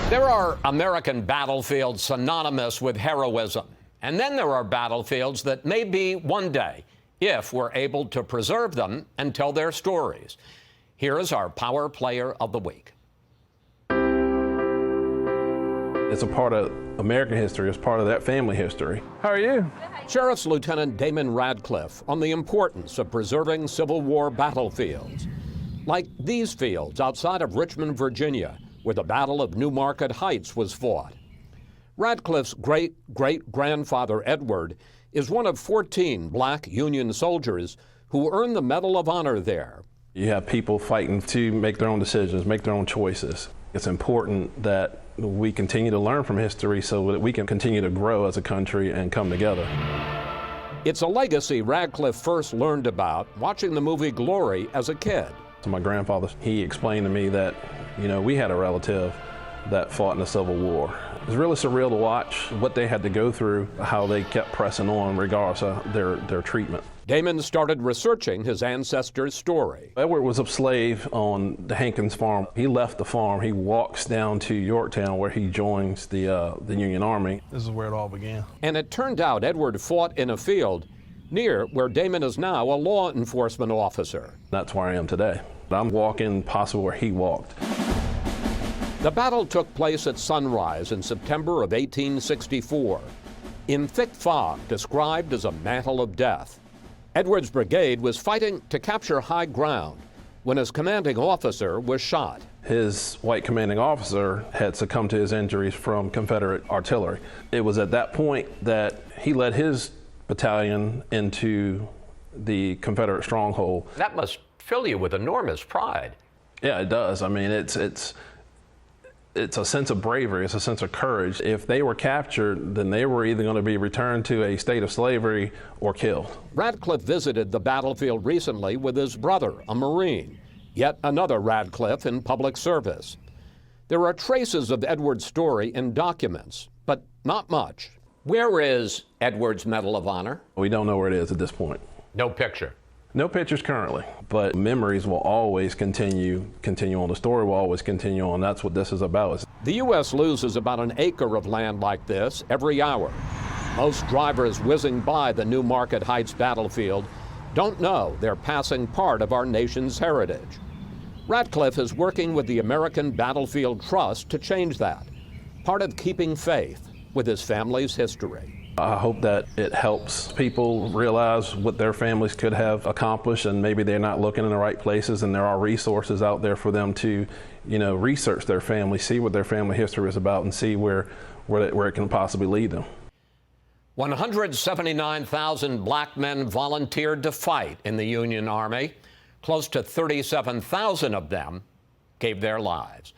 There are American battlefields synonymous with heroism. And then there are battlefields that may be one day, if we're able to preserve them and tell their stories. Here is our Power Player of the Week. It's a part of American history. It's part of that family history. How are you? Sheriff's Lieutenant Damon Radcliffe on the importance of preserving Civil War battlefields. Like these fields outside of Richmond, Virginia, where the Battle of Newmarket Heights was fought. Radcliffe's great-great-grandfather, Edward, is one of 14 black Union soldiers who earned the Medal of Honor there. You have people fighting to make their own decisions, make their own choices. It's important that we continue to learn from history so that we can continue to grow as a country and come together. It's a legacy Radcliffe first learned about watching the movie Glory as a kid. So my grandfather, he explained to me that, we had a relative that fought in the Civil War. It was really surreal to watch what they had to go through, how they kept pressing on regardless of their treatment. Damon started researching his ancestors' story. Edward was a slave on the Hankins farm. He left the farm. He walks down to Yorktown where he joins the Union Army. This is where it all began. And it turned out Edward fought in a field near where Damon is now a law enforcement officer. That's where I am today. I'm walking possibly where he walked. The battle took place at sunrise in September of 1864, in thick fog described as a mantle of death. Edward's brigade was fighting to capture high ground when his commanding officer was shot. His white commanding officer had succumbed to his injuries from Confederate artillery. It was at that point that he led his battalion into the Confederate stronghold. That must fill you with enormous pride. Yeah, it does. I mean, it's a sense of bravery. It's a sense of courage. If they were captured, then they were either going to be returned to a state of slavery or killed. Radcliffe visited the battlefield recently with his brother, a Marine, yet another Radcliffe in public service. There are traces of Edward's story in documents, but not much. Where is Edward's Medal of Honor? We don't know where it is at this point. No picture. No pictures currently, but memories will always continue on. The story will always continue on. That's what this is about. The U.S. loses about an acre of land like this every hour. Most drivers whizzing by the Newmarket Heights battlefield don't know they're passing part of our nation's heritage. Radcliffe is working with the American Battlefield Trust to change that, part of keeping faith with his family's history. I hope that it helps people realize what their families could have accomplished, and maybe they're not looking in the right places, and there are resources out there for them to, research their family, see what their family history is about, and see where it can possibly lead them. 179,000 black men volunteered to fight in the Union Army. Close to 37,000 of them gave their lives.